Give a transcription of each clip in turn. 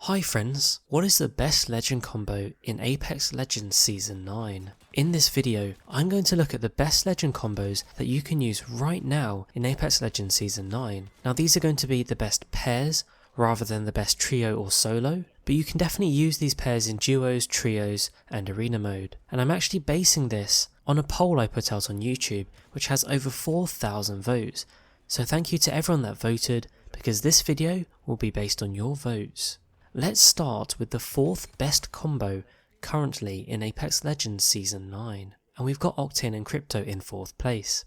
Hi friends, what is the best legend combo in Apex Legends Season 9? In this video, I'm going to look at the best legend combos that you can use right now in Apex Legends Season 9. Now these are going to be the best pairs rather than the best trio or solo, but you can definitely use these pairs in duos, trios and arena mode. And I'm actually basing this on a poll I put out on YouTube which has over 4,000 votes. So thank you to everyone that voted, because this video will be based on your votes. Let's start with the 4th best combo currently in Apex Legends Season 9, and we've got Octane and Crypto in 4th place.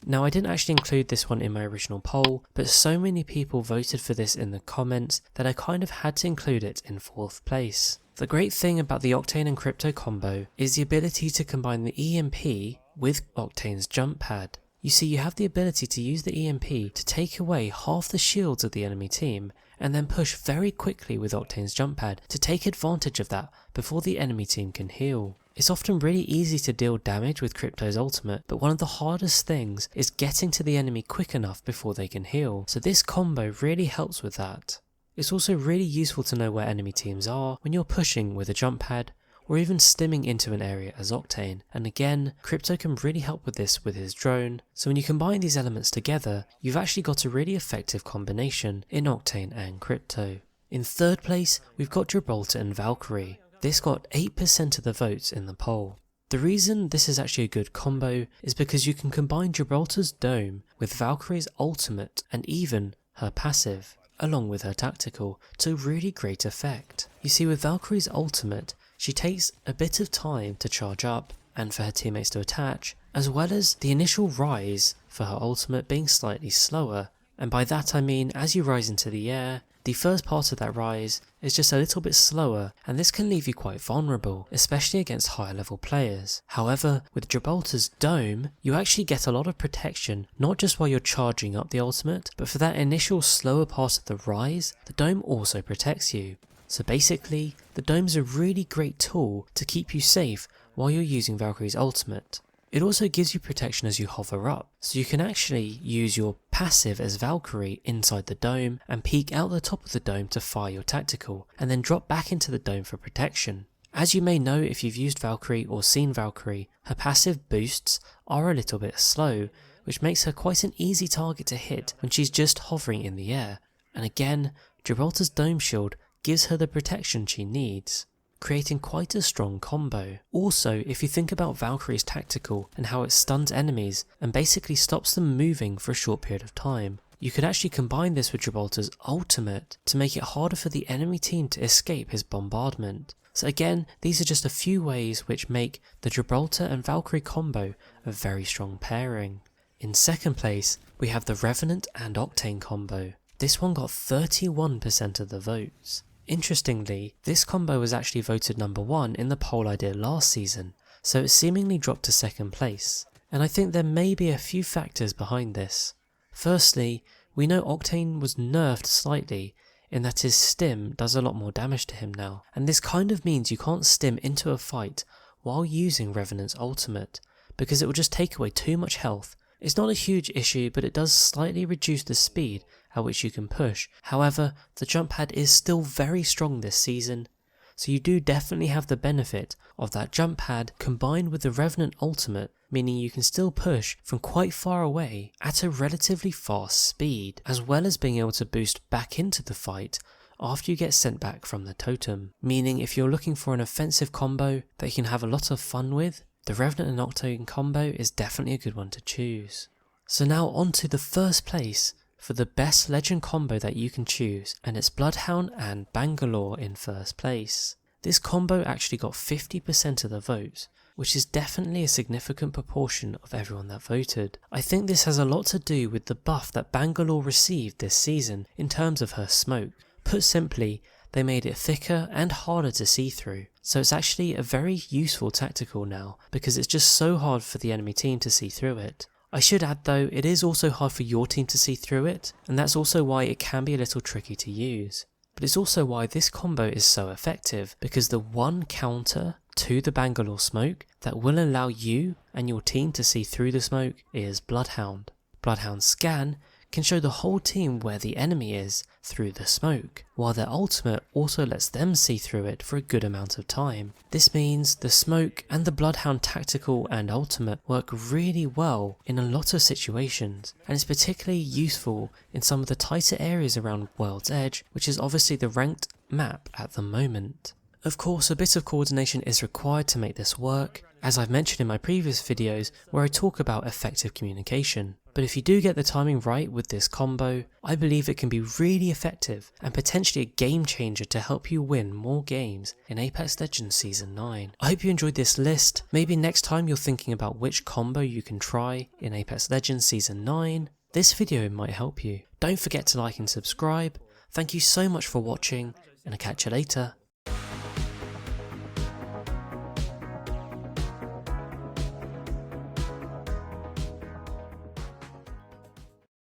Now I didn't actually include this one in my original poll, but so many people voted for this in the comments that I kind of had to include it in 4th place. The great thing about the Octane and Crypto combo is the ability to combine the EMP with Octane's jump pad. You see, you have the ability to use the EMP to take away half the shields of the enemy team, and then push very quickly with Octane's jump pad to take advantage of that before the enemy team can heal. It's often really easy to deal damage with Crypto's ultimate, but one of the hardest things is getting to the enemy quick enough before they can heal, so this combo really helps with that. It's also really useful to know where enemy teams are when you're pushing with a jump pad, or even stimming into an area as Octane, and again, Crypto can really help with this with his drone, so when you combine these elements together, you've actually got a really effective combination in Octane and Crypto. In 3rd place, we've got Gibraltar and Valkyrie. This got 8% of the votes in the poll. The reason this is actually a good combo is because you can combine Gibraltar's dome with Valkyrie's ultimate and even her passive, along with her tactical, to really great effect. You see, with Valkyrie's ultimate, she takes a bit of time to charge up and for her teammates to attach, as well as the initial rise for her ultimate being slightly slower, and by that I mean as you rise into the air, the first part of that rise is just a little bit slower, and this can leave you quite vulnerable, especially against higher level players. However, with Gibraltar's dome, you actually get a lot of protection, not just while you're charging up the ultimate, but for that initial slower part of the rise, the dome also protects you. So basically, the dome's a really great tool to keep you safe while you're using Valkyrie's ultimate. It also gives you protection as you hover up, so you can actually use your passive as Valkyrie inside the dome and peek out the top of the dome to fire your tactical, and then drop back into the dome for protection. As you may know if you've used Valkyrie or seen Valkyrie, her passive boosts are a little bit slow, which makes her quite an easy target to hit when she's just hovering in the air. And again, Gibraltar's dome shield gives her the protection she needs, creating quite a strong combo. Also, if you think about Valkyrie's tactical and how it stuns enemies and basically stops them moving for a short period of time, you could actually combine this with Gibraltar's ultimate to make it harder for the enemy team to escape his bombardment. So again, these are just a few ways which make the Gibraltar and Valkyrie combo a very strong pairing. In 2nd place, we have the Revenant and Octane combo. This one got 31% of the votes. Interestingly, this combo was actually voted number 1 in the poll I did last season, so it seemingly dropped to 2nd place, and I think there may be a few factors behind this. Firstly, we know Octane was nerfed slightly in that his stim does a lot more damage to him now, and this kind of means you can't stim into a fight while using Revenant's ultimate, because it will just take away too much health. It's not a huge issue, but it does slightly reduce the speed at which you can push. However, the jump pad is still very strong this season, so you do definitely have the benefit of that jump pad combined with the Revenant ultimate, meaning you can still push from quite far away at a relatively fast speed, as well as being able to boost back into the fight after you get sent back from the totem. Meaning if you're looking for an offensive combo that you can have a lot of fun with, the Revenant and Octane combo is definitely a good one to choose. So now on to the 1st place for the best legend combo that you can choose, and it's Bloodhound and Bangalore in 1st place. This combo actually got 50% of the votes, which is definitely a significant proportion of everyone that voted. I think this has a lot to do with the buff that Bangalore received this season in terms of her smoke. Put simply, they made it thicker and harder to see through, so it's actually a very useful tactical now because it's just so hard for the enemy team to see through it. I should add though, it is also hard for your team to see through it, and that's also why it can be a little tricky to use. But it's also why this combo is so effective, because the one counter to the Bangalore smoke that will allow you and your team to see through the smoke is Bloodhound. Bloodhound's scan can show the whole team where the enemy is through the smoke, while their ultimate also lets them see through it for a good amount of time. This means the smoke and the Bloodhound tactical and ultimate work really well in a lot of situations, and is particularly useful in some of the tighter areas around World's Edge, which is obviously the ranked map at the moment. Of course, a bit of coordination is required to make this work, as I've mentioned in my previous videos where I talk about effective communication. But if you do get the timing right with this combo, I believe it can be really effective and potentially a game changer to help you win more games in Apex Legends Season 9. I hope you enjoyed this list. Maybe next time you're thinking about which combo you can try in Apex Legends Season 9, this video might help you. Don't forget to like and subscribe. Thank you so much for watching, and I'll catch you later.